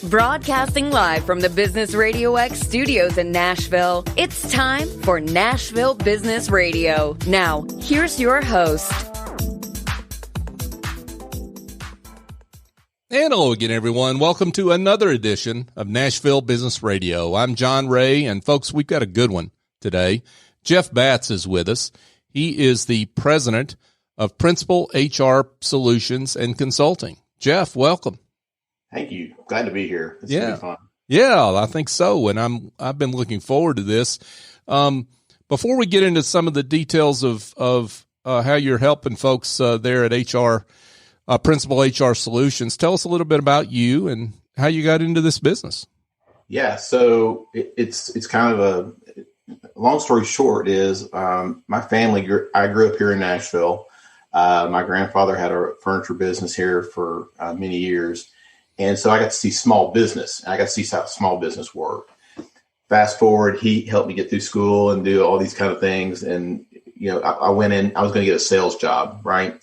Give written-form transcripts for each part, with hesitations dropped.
Broadcasting live from the Business RadioX studios in Nashville, it's time for Nashville Business Radio. Now, here's your host. And hello again, everyone. Welcome to another edition of Nashville Business Radio. I'm John Ray, and folks, we've got a good one today. Jeff Batts is with us. He is the president of Principal HR Solutions and Consulting. Jeff, welcome. Thank you. Glad to be here. It's gonna be fun. Yeah, I think so. And I've been looking forward to this. Before we get into some of the details of how you're helping folks there at Principal HR Solutions, tell us a little bit about you and how you got into this business. Yeah, so it's kind of a long story short is my family. I grew up here in Nashville. My grandfather had a furniture business here for many years. And so I got to see small business. I got to see how small business worked. Fast forward, he helped me get through school and do all these kind of things. And, you know, I went in, I was going to get a sales job, right?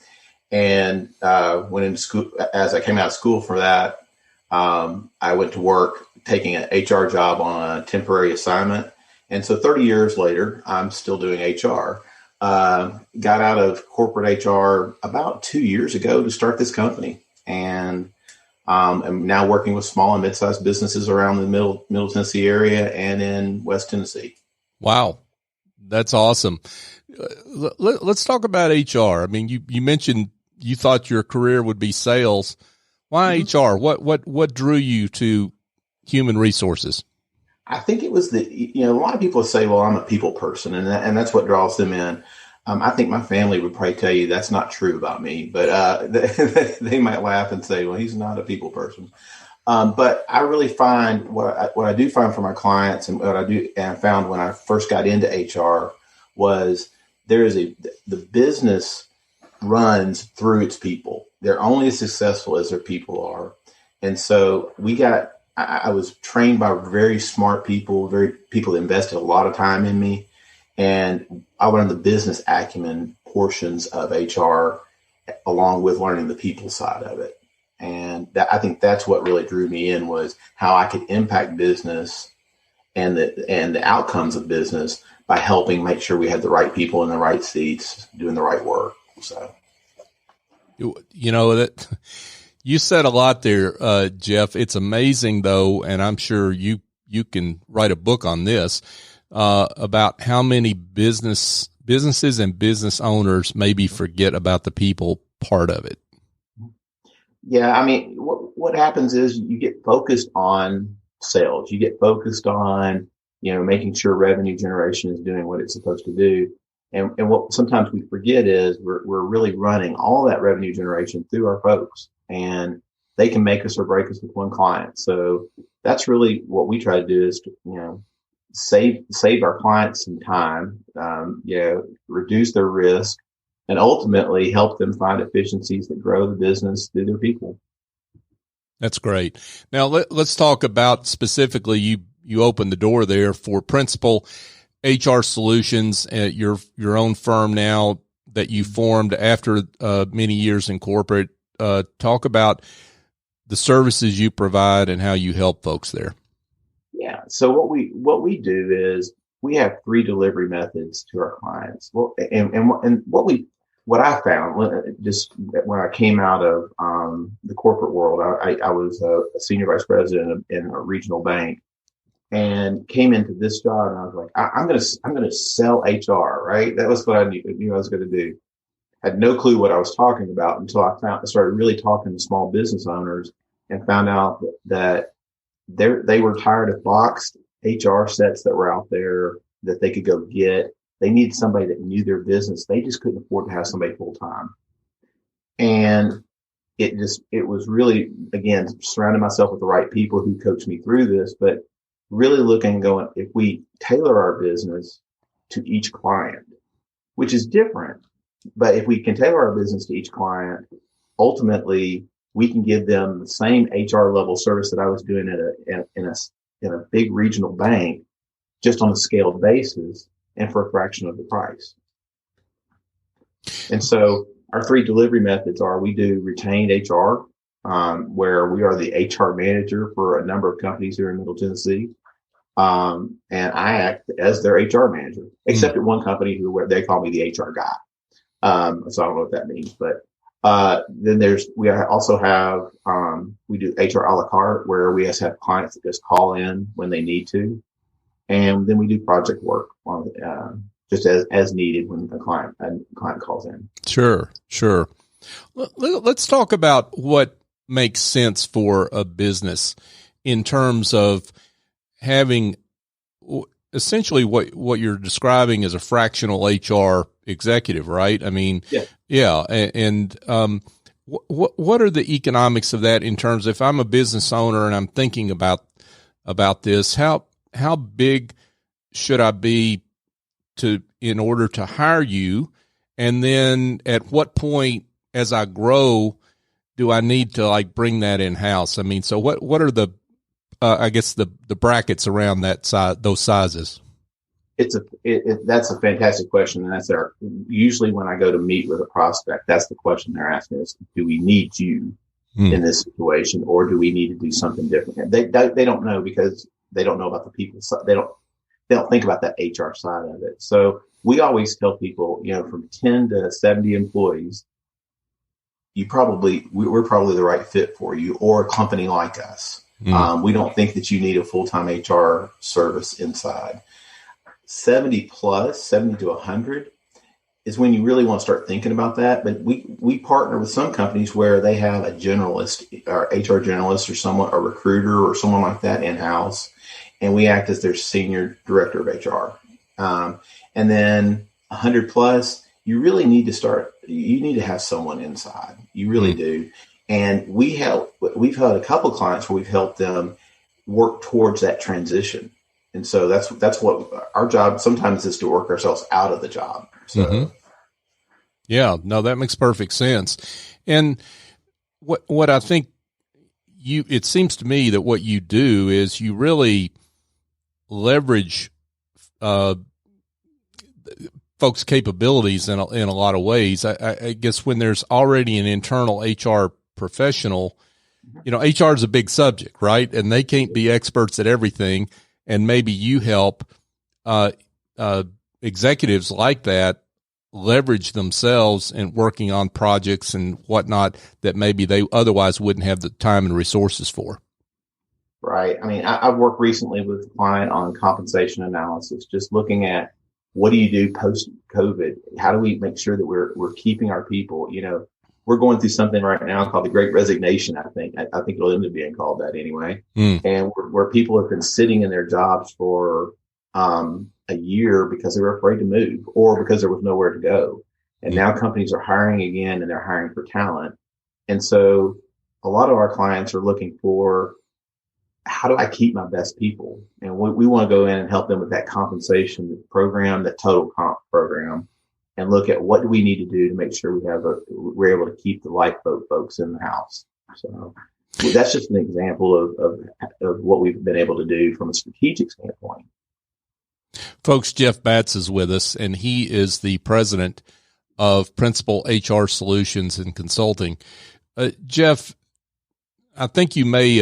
And went into school. As I came out of school for that, I went to work taking an HR job on a temporary assignment. And so 30 years later, I'm still doing HR. Got out of corporate HR about 2 years ago to start this company. And I'm now working with small and mid-sized businesses around the middle Tennessee area and in West Tennessee. Wow. That's awesome. Let's talk about HR. I mean, you mentioned you thought your career would be sales. Why HR? What drew you to human resources? I think it was a lot of people say, well, I'm a people person, and that's what draws them in. I think my family would probably tell you that's not true about me, but they might laugh and say, well, he's not a people person. But I really find what I do find for my clients and what I do and found when I first got into HR was the business runs through its people. They're only as successful as their people are. And so I was trained by very smart people, people that invested a lot of time in me. And I learned the business acumen portions of HR along with learning the people side of it. And I think that's what really drew me in was how I could impact business and the outcomes of business by helping make sure we had the right people in the right seats doing the right work. So, you know, that you said a lot there, Jeff. It's amazing though. And I'm sure you can write a book on this. About how many businesses and business owners maybe forget about the people part of it. Yeah, I mean, what happens is you get focused on sales. You get focused on, making sure revenue generation is doing what it's supposed to do. And what sometimes we forget is we're really running all that revenue generation through our folks, and they can make us or break us with one client. So that's really what we try to do is save our clients some time, reduce their risk, and ultimately help them find efficiencies that grow the business through their people. That's great. Now let's talk about specifically, you opened the door there for Principal HR Solutions, your own firm now that you formed after many years in corporate. Talk about the services you provide and how you help folks there. Yeah. So what we do is we have 3 delivery methods to our clients. Well, and what I found just when I came out of the corporate world, I was a senior vice president in a regional bank, and came into this job, and I was like, I'm gonna sell HR, right? That was what I knew I was going to do. Had no clue what I was talking about until I started really talking to small business owners and found out that they were tired of boxed HR sets that were out there that they could go get. They needed somebody that knew their business. They just couldn't afford to have somebody full time. And it was really, again, surrounding myself with the right people who coached me through this, but really looking, going, if we tailor our business to each client, which is different, but if we can tailor our business to each client, ultimately we can give them the same HR level service that I was doing in a big regional bank, just on a scaled basis and for a fraction of the price. And so our 3 delivery methods are: we do retained HR, where we are the HR manager for a number of companies here in Middle Tennessee. And I act as their HR manager, except at one company where they call me the HR guy. So I don't know what that means, but then we also have, we do HR a la carte, where we just have clients that just call in when they need to. And then we do project work on, just as needed when a client calls in. Sure. Let's talk about what makes sense for a business in terms of having essentially what you're describing as a fractional HR executive, right? I mean, yeah. And what are the economics of that in terms of, if I'm a business owner and I'm thinking about this, how big should I be in order to hire you? And then at what point, as I grow, do I need to like bring that in house? I mean, so what are the I guess the brackets around that size, those sizes? That's a fantastic question. And usually when I go to meet with a prospect, that's the question they're asking is, do we need you in this situation, or do we need to do something different? They don't know, because they don't know about the people. They don't think about that HR side of it. So we always tell people, from 10 to 70 employees, we're probably the right fit for you, or a company like us. We don't think that you need a full-time HR service inside. 70 to 100 is when you really want to start thinking about that. But we partner with some companies where they have a generalist, or HR generalist, or someone, a recruiter or someone like that in-house, and we act as their senior director of HR. And then 100 plus, you really need to have someone inside. You really do. And we've had a couple of clients where we've helped them work towards that transition. And so that's what our job sometimes is, to work ourselves out of the job. So, yeah, no, that makes perfect sense. And what I think it seems to me that what you do is you really leverage, folks' capabilities in a lot of ways. I guess when there's already an internal HR professional, HR is a big subject, right? And they can't be experts at everything. And maybe you help executives like that leverage themselves in working on projects and whatnot that maybe they otherwise wouldn't have the time and resources for. Right. I mean, I've worked recently with a client on compensation analysis, just looking at what do you do post-COVID? How do we make sure that we're keeping our people? We're going through something right now called the Great Resignation. I think it'll end up being called that anyway. And where people have been sitting in their jobs for a year because they were afraid to move, or because there was nowhere to go. And now companies are hiring again, and they're hiring for talent. And so a lot of our clients are looking for, how do I keep my best people? And we want to go in and help them with that compensation program, that total comp program, and look at what do we need to do to make sure we're able to keep the lifeboat folks in the house. So that's just an example of what we've been able to do from a strategic standpoint. Folks, Jeff Batts is with us, and he is the president of Principal HR Solutions and Consulting. Jeff, I think you may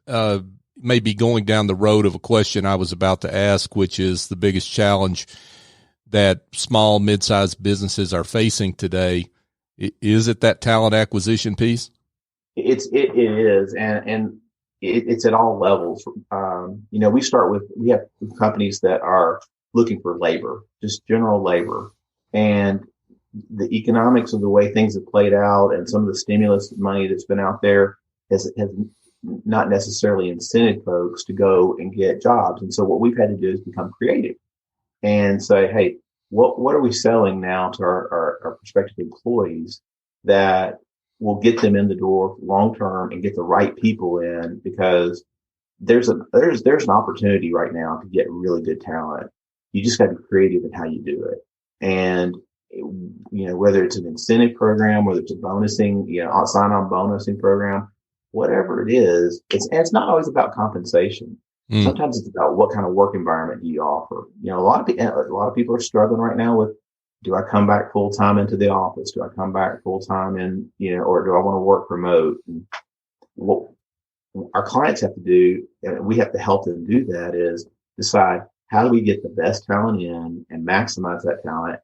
be going down the road of a question I was about to ask, which is the biggest challenge that small, mid-sized businesses are facing today. Is it that talent acquisition piece? It is. And it's at all levels. We have companies that are looking for labor, just general labor, and the economics of the way things have played out and some of the stimulus money that's been out there has not necessarily incented folks to go and get jobs. And so what we've had to do is become creative and say, hey, what are we selling now to our prospective employees that will get them in the door long term and get the right people in? Because there's an opportunity right now to get really good talent. You just got to be creative in how you do it. And whether it's an incentive program, whether it's a bonusing, sign-on bonusing program, whatever it is, it's not always about compensation. Sometimes it's about what kind of work environment do you offer. A lot of people are struggling right now with do I come back full time into the office? Do I come back full time in, or do I want to work remote? And what our clients have to do, and we have to help them do that, is decide how do we get the best talent in and maximize that talent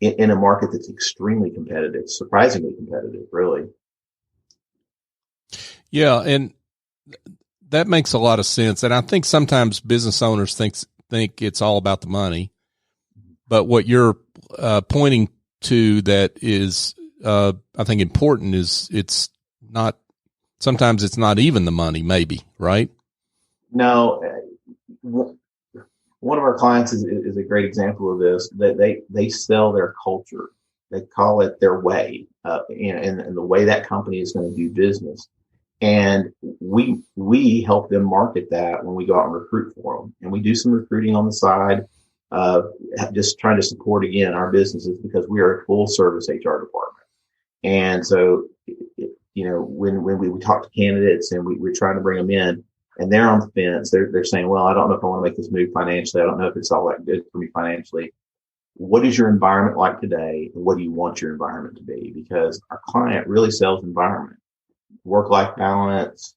in a market that's extremely competitive, surprisingly competitive, really. Yeah. And that makes a lot of sense. And I think sometimes business owners think it's all about the money, but what you're pointing to that is, I think important is sometimes it's not even the money, maybe, right? No. One of our clients is a great example of this, that they sell their culture. They call it their way, and the way that company is going to do business. And we help them market that when we go out and recruit for them. And we do some recruiting on the side, just trying to support, again, our businesses, because we are a full service HR department. And so, when we talk to candidates and we're trying to bring them in, and they're on the fence, they're saying, well, I don't know if I want to make this move financially. I don't know if it's all that good for me financially. What is your environment like today? And what do you want your environment to be? Because our client really sells environment, work-life balance,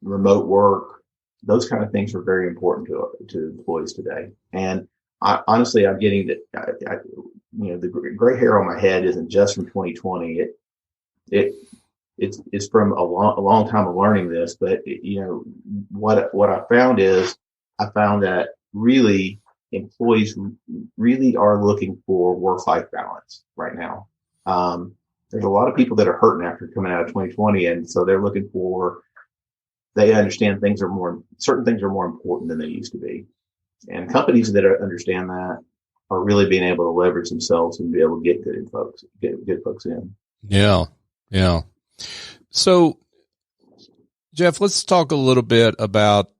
remote work. Those kind of things are very important to employees today. And honestly, I'm getting that, the gray hair on my head isn't just from 2020. It's from a long time of learning this, but what I found that really employees really are looking for work-life balance right now. There's a lot of people that are hurting after coming out of 2020, and so they're looking for. They understand certain things are more important than they used to be, and companies that understand that are really being able to leverage themselves and be able to get good folks in. Yeah. Yeah. So, Jeff, let's talk a little bit about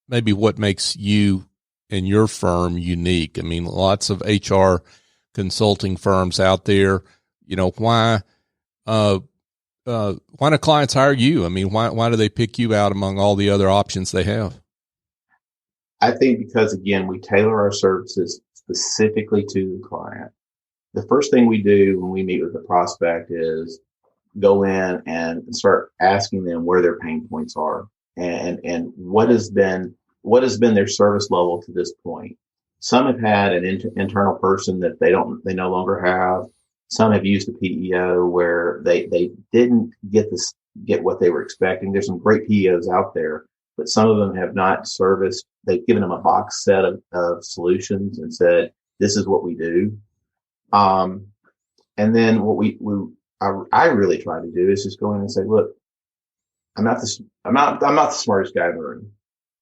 maybe what makes you and your firm unique. I mean, lots of HR consulting firms out there. Why do clients hire you? I mean, why do they pick you out among all the other options they have? I think because, again, we tailor our services specifically to the client. The first thing we do when we meet with the prospect is go in and start asking them where their pain points are and what has been their service level to this point. Some have had an internal person that they no longer have. Some have used a PEO where they didn't get what they were expecting. There's some great PEOs out there, but some of them have not serviced. They've given them a box set of solutions and said, this is what we do. And then what I really try to do is just go in and say, look, I'm not the smartest guy in the room,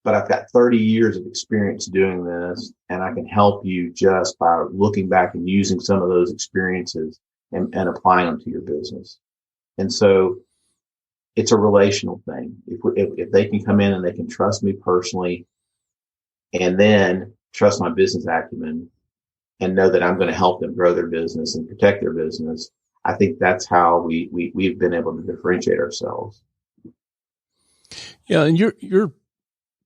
but I've got 30 years of experience doing this, and I can help you just by looking back and using some of those experiences and applying them to your business. And so it's a relational thing. If they can come in and they can trust me personally and then trust my business acumen and know that I'm going to help them grow their business and protect their business, I think that's how we've been able to differentiate ourselves. Yeah. And you're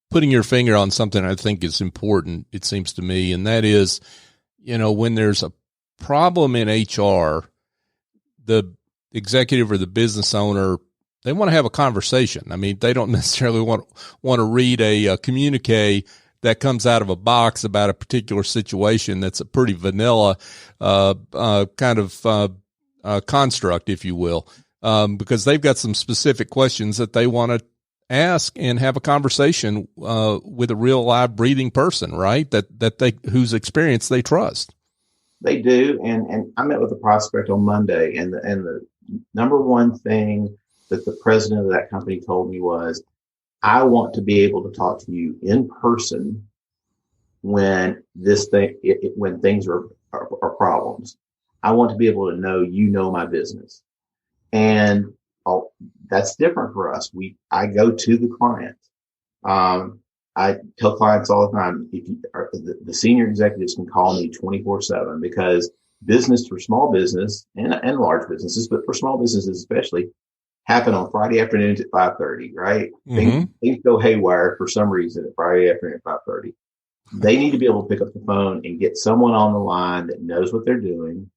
putting your finger on something I think is important, it seems to me. And that is, when there's a problem in HR, the executive or the business owner, they want to have a conversation. I mean, they don't necessarily want to read a communique that comes out of a box about a particular situation that's a pretty vanilla kind of construct, if you will, because they've got some specific questions that they want to ask and have a conversation with a real live breathing person, right? Whose experience they trust. They do. And I met with a prospect on Monday, and the number one thing that the president of that company told me was, I want to be able to talk to you in person when when things are problems. I want to be able to know my business. And that's different for us. I go to the client. I tell clients all the time, the senior executives can call me 24/7 because business for small business and large businesses, but for small businesses especially, happen on Friday afternoons at 5:30, right? Mm-hmm. Things go haywire for some reason at Friday afternoon at 5:30. They need to be able to pick up the phone and get someone on the line that knows what they're doing.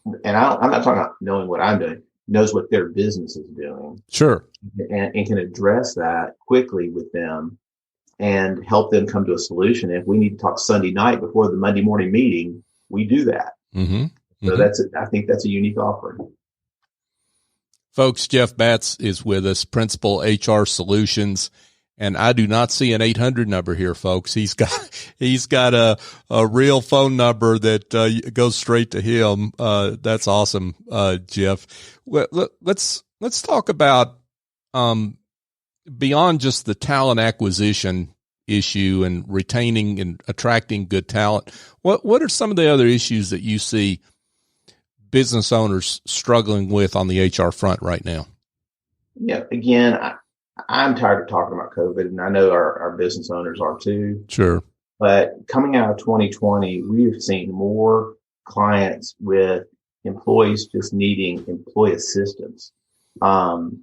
And I'm not talking about knowing what I'm doing, knows what their business is doing. Sure. And can address that quickly with them and help them come to a solution. If we need to talk Sunday night before the Monday morning meeting, we do that. Mm-hmm. So I think that's a unique offering. Folks, Jeff Batts is with us, Principal HR Solutions. And I do not see an 800 number here, folks. He's got a real phone number that goes straight to him. That's awesome, Jeff. Let's talk about beyond just the talent acquisition issue and retaining and attracting good talent. What are some of the other issues that you see business owners struggling with on the HR front right now? Yeah, again, I'm tired of talking about COVID, and I know our business owners are too. Sure. But coming out of 2020, we have seen more clients with employees just needing employee assistance, trying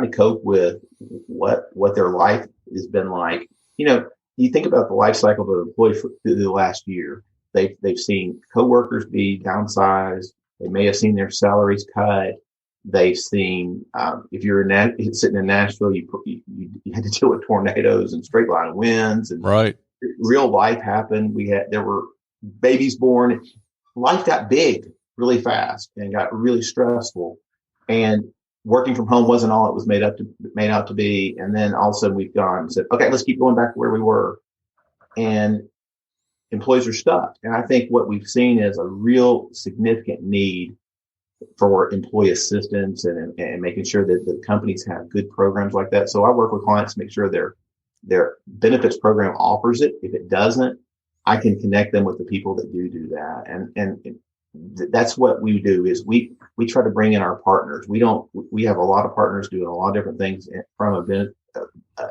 to cope with what their life has been like. You know, you think about the life cycle of an employee through the last year. They've seen coworkers be downsized. They may have seen their salaries cut. They've seen, if you're sitting in Nashville, you had to deal with tornadoes and straight line winds, and right. Real life happened. There were babies born. Life got big really fast and got really stressful. And working from home wasn't all it was made out to be. And then all of a sudden we've gone and said, okay, let's keep going back to where we were. And employees are stuck. And I think what we've seen is a real significant need for employee assistance and making sure that the companies have good programs like that. So I work with clients to make sure their benefits program offers it. If it doesn't, I can connect them with the people that do that. And that's what we do is we try to bring in our partners. We have a lot of partners doing a lot of different things from a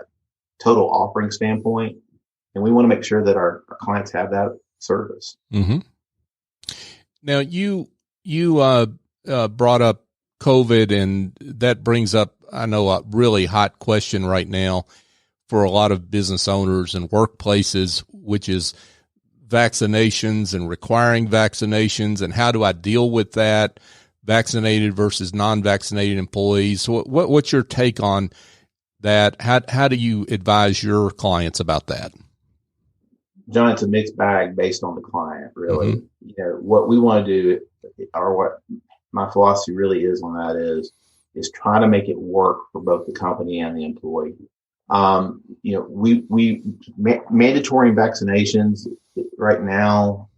total offering standpoint. And we want to make sure that our clients have that service. Mm-hmm. Now you brought up COVID, and that brings up, I know, a really hot question right now for a lot of business owners and workplaces, which is vaccinations and requiring vaccinations, and how do I deal with that, vaccinated versus non-vaccinated employees? So what's your take on that? How do you advise your clients about that? John, it's a mixed bag based on the client, really. Mm-hmm. You know, what we want to do, or what my philosophy really is on that is try to make it work for both the company and the employee. You know, we mandatory vaccinations right now,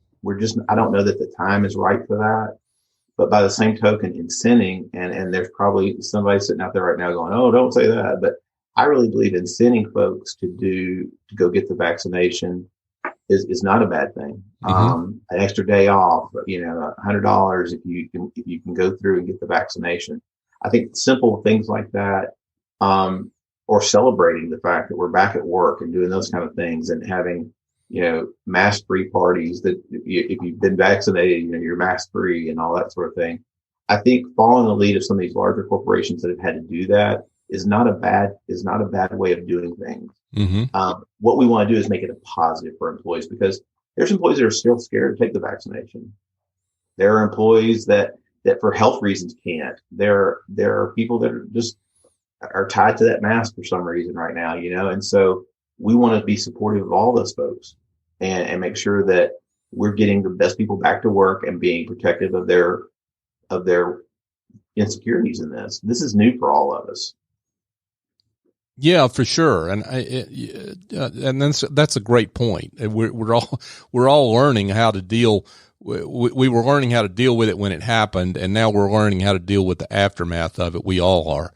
I don't know that the time is right for that. But by the same token, incenting, and there's probably somebody sitting out there right now going, oh, don't say that. But I really believe incenting folks to go get the vaccination is not a bad thing. Mm-hmm. An extra day off, you know, $100 if you can go through and get the vaccination. I think simple things like that, or celebrating the fact that we're back at work and doing those kind of things, and having, you know, mask-free parties that if you've been vaccinated, you know, you're mask-free and all that sort of thing. I think following the lead of some of these larger corporations that have had to do that is not a bad way of doing things. Mm-hmm. What we want to do is make it a positive for employees, because there's employees that are still scared to take the vaccination. There are employees that for health reasons can't. There are people that are tied to that mask for some reason right now, you know, and so we want to be supportive of all those folks and make sure that we're getting the best people back to work and being protective of their insecurities in this. This is new for all of us. Yeah, for sure. And that's a great point. We're all learning how to deal. We were learning how to deal with it when it happened, and now we're learning how to deal with the aftermath of it. We all are.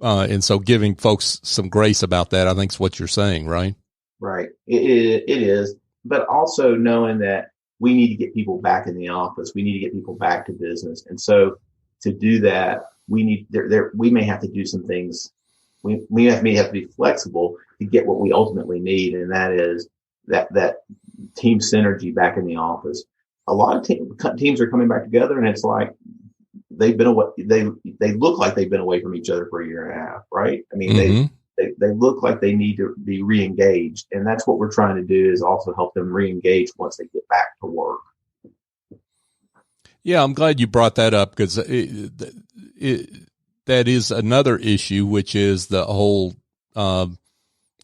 And so giving folks some grace about that, I think, is what you're saying, right? Right. It is. But also knowing that we need to get people back in the office. We need to get people back to business. And so to do that, we may have to do some things. We may have to be flexible to get what we ultimately need. And that is that team synergy back in the office. A lot of teams are coming back together, and it's like they've been away. They look like they've been away from each other for a year and a half, right? I mean, mm-hmm. they look like they need to be re-engaged. And that's what we're trying to do, is also help them re-engage once they get back to work. Yeah, I'm glad you brought that up, because that is another issue, which is the whole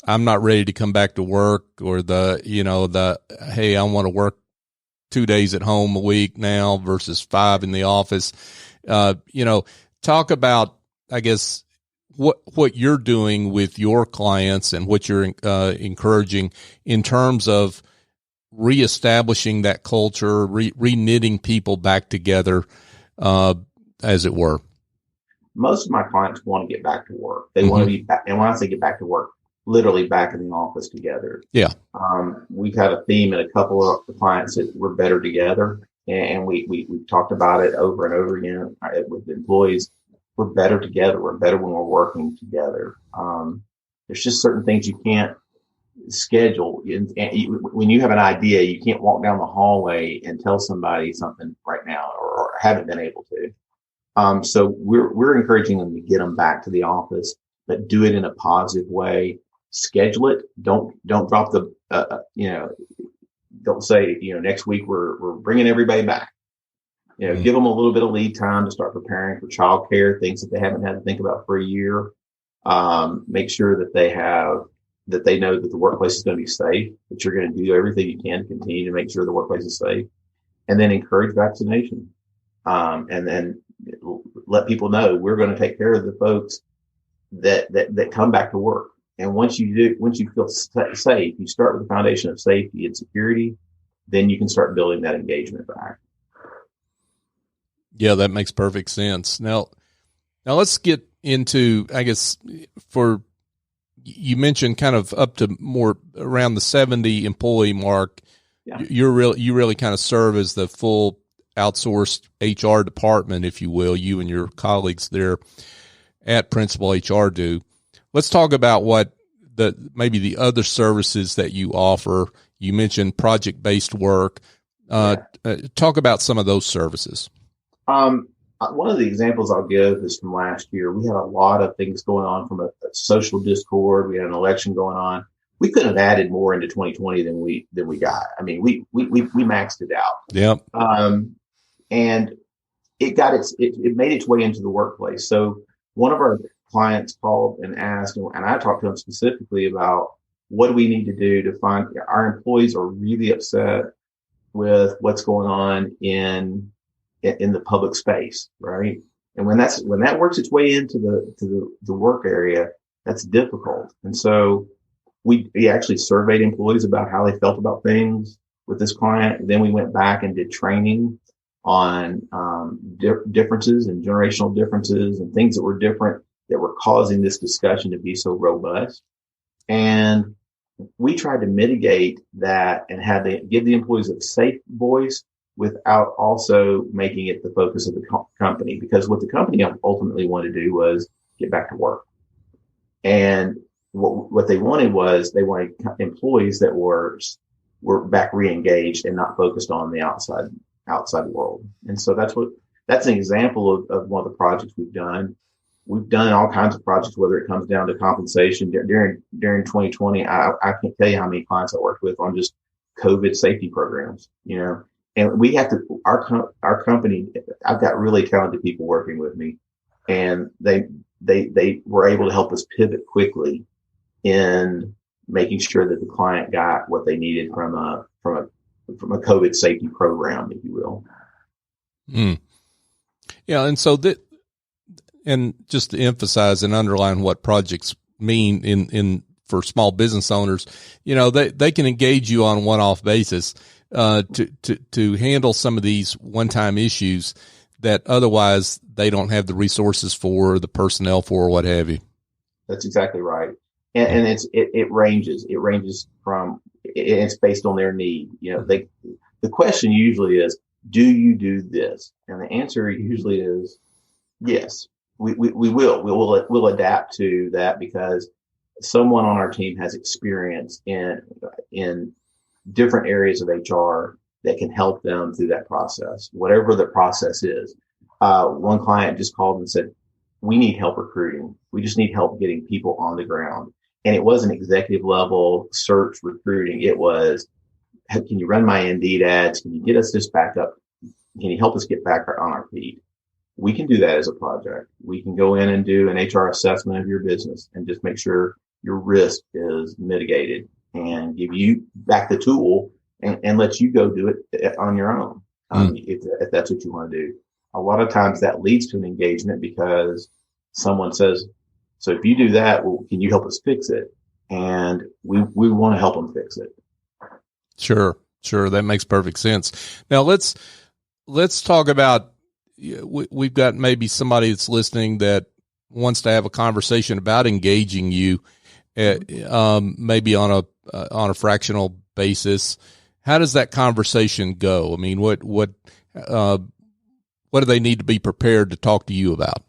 I'm not ready to come back to work, or hey, I want to work 2 days at home a week now versus 5 in the office. Talk about, I guess, what you're doing with your clients and what you're encouraging in terms of reestablishing that culture, re-knitting people back together, as it were. Most of my clients want to get back to work. They want to be back. And when I say get back to work, literally back in the office together. Yeah. We've had a theme in a couple of the clients that we're better together. And we've talked about it over and over again with employees. We're better together. We're better when we're working together. There's just certain things you can't schedule. And when you have an idea, you can't walk down the hallway and tell somebody something right now, or haven't been able to. So we're encouraging them to get them back to the office, but do it in a positive way. Schedule it. Don't drop the, don't say, next week we're bringing everybody back. Give them a little bit of lead time to start preparing for childcare, things that they haven't had to think about for a year. Make sure that they know that the workplace is going to be safe, that you're going to do everything you can to continue to make sure the workplace is safe, and then encourage vaccination. And then let people know we're going to take care of the folks that come back to work. And once you feel safe, you start with the foundation of safety and security, then you can start building that engagement back. Yeah, that makes perfect sense. Now let's get into, I guess, you mentioned kind of up to more around the 70 employee mark. Yeah. You really kind of serve as the full outsourced HR department, if you will, you and your colleagues there at Principal HR do. Let's talk about what maybe the other services that you offer. You mentioned project-based work. Talk about some of those services. One of the examples I'll give is from last year. We had a lot of things going on from a social discord. We had an election going on. We couldn't have added more into 2020 than we got. I mean, we maxed it out. Yep. And it made its way into the workplace. So one of our clients called and asked, and I talked to them specifically about what do we need to do to find our employees are really upset with what's going on in the public space, right? And when that works its way into the work area, that's difficult. And so we actually surveyed employees about how they felt about things with this client. And then we went back and did training on differences and generational differences and things that were different that were causing this discussion to be so robust. And we tried to mitigate that and give the employees a safe voice without also making it the focus of the company, because what the company ultimately wanted to do was get back to work. And what they wanted was they wanted employees that were back re-engaged and not focused on the outside world. And so that's an example of one of the projects we've done. We've done all kinds of projects, whether it comes down to compensation during 2020. I can't tell you how many clients I worked with on just COVID safety programs, and we have to, our company, I've got really talented people working with me, and they were able to help us pivot quickly in making sure that the client got what they needed from a COVID safety program, if you will. Yeah. And so and just to emphasize and underline what projects mean for small business owners, they can engage you on a one-off basis, to handle some of these one-time issues that otherwise they don't have the resources for, the personnel for, or what have you. That's exactly right. And it ranges from, it's based on their need. The question usually is, do you do this? And the answer usually is yes. We'll adapt to that because someone on our team has experience in different areas of HR that can help them through that process, whatever the process is. One client just called and said, we need help recruiting. We just need help getting people on the ground. And it wasn't executive level search recruiting. It was, can you run my Indeed ads? Can you get us this back up? Can you help us get back on our feet? We can do that as a project. We can go in and do an HR assessment of your business and just make sure your risk is mitigated and give you back the tool and let you go do it on your own. If that's what you want to do. A lot of times that leads to an engagement because someone says, so if you do that, well, can you help us fix it? And we want to help them fix it. Sure. That makes perfect sense. Now let's talk about, we've got maybe somebody that's listening that wants to have a conversation about engaging you, maybe on a fractional basis. How does that conversation go? I mean, what do they need to be prepared to talk to you about?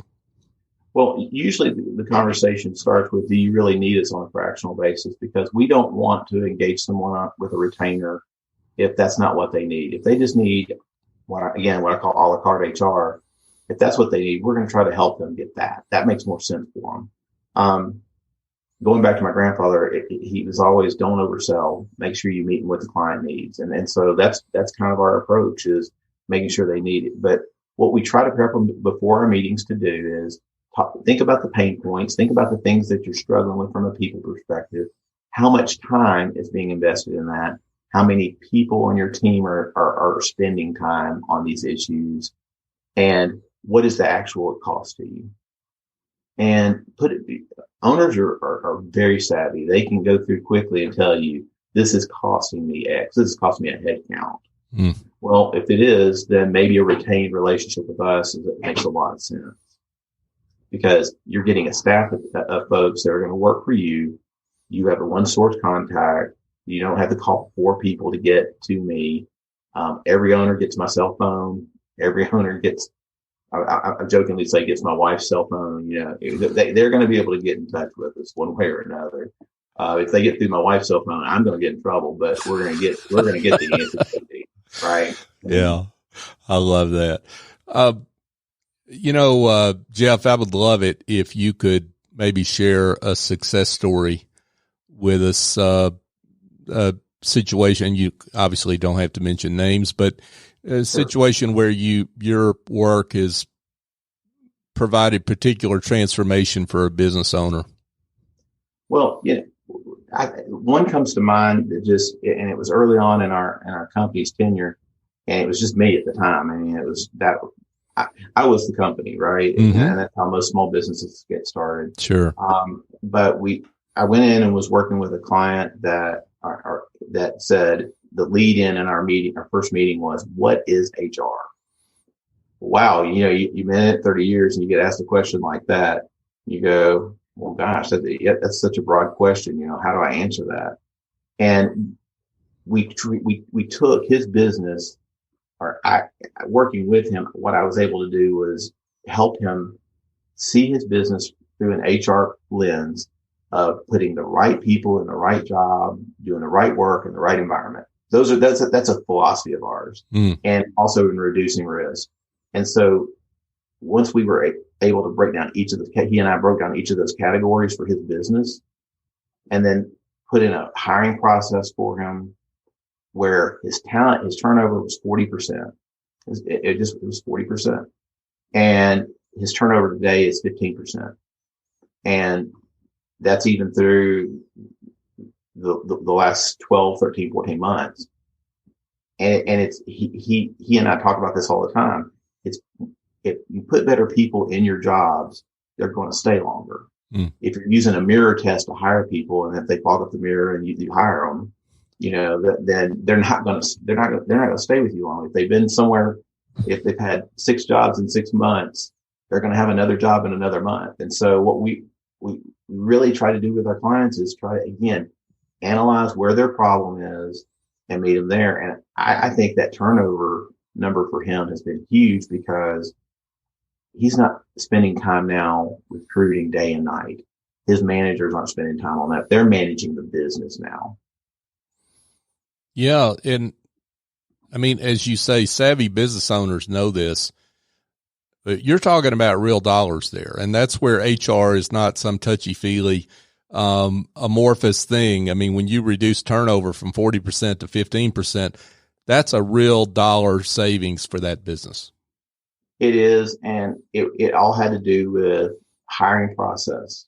Well, usually the conversation starts with, do you really need us on a fractional basis? Because we don't want to engage someone with a retainer if that's not what they need. If they just need what I call a la carte HR, if that's what they need, we're going to try to help them get that. That makes more sense for them. Going back to my grandfather, he was always, don't oversell. Make sure you meet what the client needs. And so that's kind of our approach, is making sure they need it. But what we try to prep them before our meetings to do is think about the pain points, think about the things that you're struggling with from a people perspective. How much time is being invested in that? How many people on your team are spending time on these issues? And what is the actual cost to you? And owners are very savvy. They can go through quickly and tell you, this is costing me X. This is costing me a head count. Well, if it is, then maybe a retained relationship with us makes a lot of sense, because you're getting a staff of folks that are going to work for you. You have a one source contact. You don't have to call 4 people to get to me. Every owner gets my cell phone. Every owner gets, I jokingly say, gets my wife's cell phone. They're going to be able to get in touch with us one way or another. If they get through my wife's cell phone, I'm going to get in trouble, but we're going to get the answer. Right. Yeah. I love that. Jeff, I would love it if you could maybe share a success story with us, a situation. You obviously don't have to mention names, but a situation where your work has provided particular transformation for a business owner. Well, one comes to mind that and it was early on in our company's tenure, and it was just me at the time. I mean, it was that I was the company, right? Mm-hmm. And that's how most small businesses get started. Sure. But I went in and was working with a client that said the lead in our first meeting was, what is HR? Wow. You've been in it 30 years and you get asked a question like that. You go, well, gosh, that's such a broad question. How do I answer that? And we took his business, working with him, what I was able to do was help him see his business through an HR lens of putting the right people in the right job, doing the right work in the right environment. That's a philosophy of ours, and also in reducing risk. And so once we were able to break down he and I broke down each of those categories for his business, and then put in a hiring process for him where his turnover was 40%. It was 40%. And his turnover today is 15%. And that's even through the last 12, 13, 14 months. And it's, he and I talk about this all the time. If you put better people in your jobs, they're going to stay longer. If you're using a mirror test to hire people, and if they fog up the mirror and you hire them, then they're not going to stay with you long. If they've been somewhere, if they've had 6 jobs in 6 months, they're going to have another job in another month. And so what we really try to do with our clients is try to, again, analyze where their problem is and meet them there. And I think that turnover number for him has been huge, because he's not spending time now recruiting day and night. His managers aren't spending time on that. They're managing the business now. Yeah. And I mean, as you say, savvy business owners know this. You're talking about real dollars there. And that's where HR is not some touchy-feely, amorphous thing. I mean, when you reduce turnover from 40% to 15%, that's a real dollar savings for that business. It is. And it all had to do with hiring process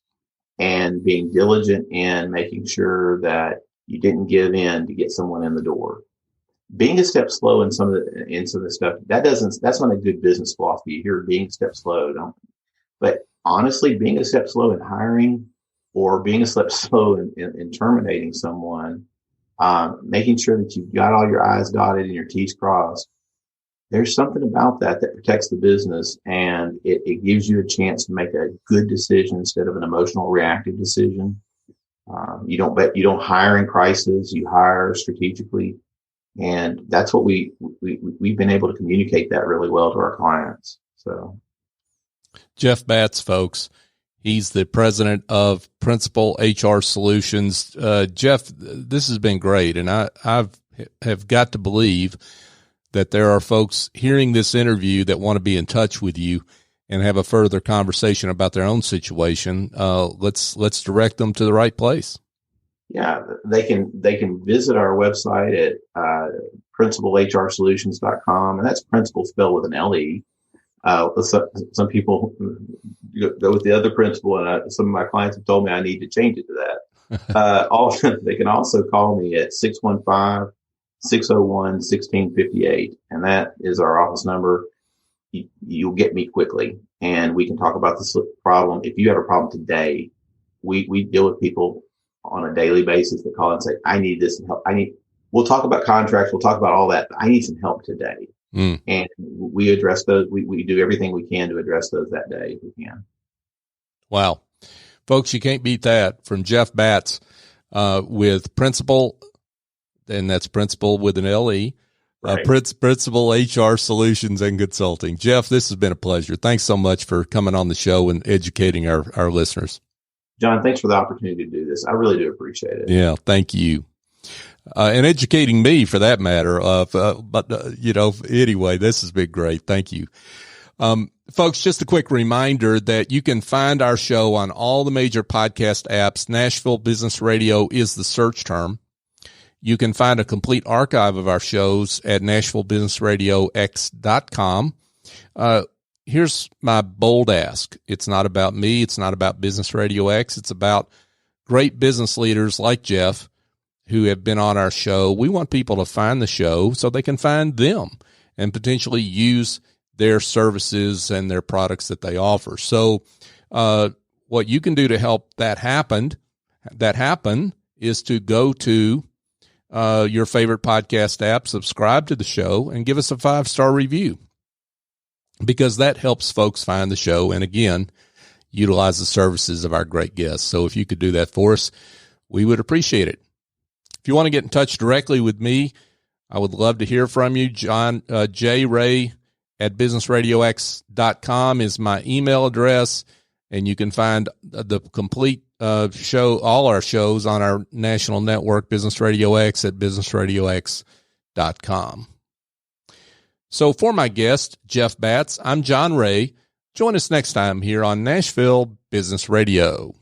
and being diligent in making sure that you didn't give in to get someone in the door. Being a step slow in some of the stuff, that's not a good business philosophy. You hear being a step slow. But honestly, being a step slow in hiring or being a step slow in terminating someone, making sure that you've got all your I's dotted and your T's crossed, there's something about that protects the business, and it gives you a chance to make a good decision instead of an emotional reactive decision. You don't hire in crisis, you hire strategically. And that's what we've been able to communicate that really well to our clients. So, Jeff Batts, folks, he's the president of Principal HR Solutions. Jeff, this has been great, and I have got to believe that there are folks hearing this interview that want to be in touch with you and have a further conversation about their own situation. Let's direct them to the right place. Yeah, they can visit our website at principalhrsolutions.com, and that's principal spelled with an L-E. Some people go with the other principal, and some of my clients have told me I need to change it to that. They can also call me at 615-601-1658, and that is our office number. You'll get me quickly, and we can talk about this problem. If you have a problem today, we deal with people on a daily basis that call and say, I need this help. We'll talk about contracts. We'll talk about all that. But I need some help today. And we address those. We do everything we can to address those that day if we can. Wow. Folks, you can't beat that from Jeff Batts, with Principal, and that's Principal with an L-E, right. Principal HR Solutions and Consulting. Jeff, this has been a pleasure. Thanks so much for coming on the show and educating our listeners. John, thanks for the opportunity to do this. I really do appreciate it. Yeah, thank you. And educating me for that matter. Anyway, this has been great. Thank you. Folks, just a quick reminder that you can find our show on all the major podcast apps. Nashville Business Radio is the search term. You can find a complete archive of our shows at NashvilleBusinessRadioX.com. Here's my bold ask. It's not about me. It's not about Business Radio X. It's about great business leaders like Jeff who have been on our show. We want people to find the show so they can find them and potentially use their services and their products that they offer. So what you can do to help that happen is to go to your favorite podcast app, subscribe to the show, and give us a 5-star review, because that helps folks find the show and, again, utilize the services of our great guests. So if you could do that for us, we would appreciate it. If you want to get in touch directly with me, I would love to hear from you. John J. Ray at businessradiox.com is my email address, and you can find the complete show, all our shows on our national network, Business Radio X, at businessradiox.com. So for my guest, Jeff Batts, I'm John Ray. Join us next time here on Nashville Business Radio.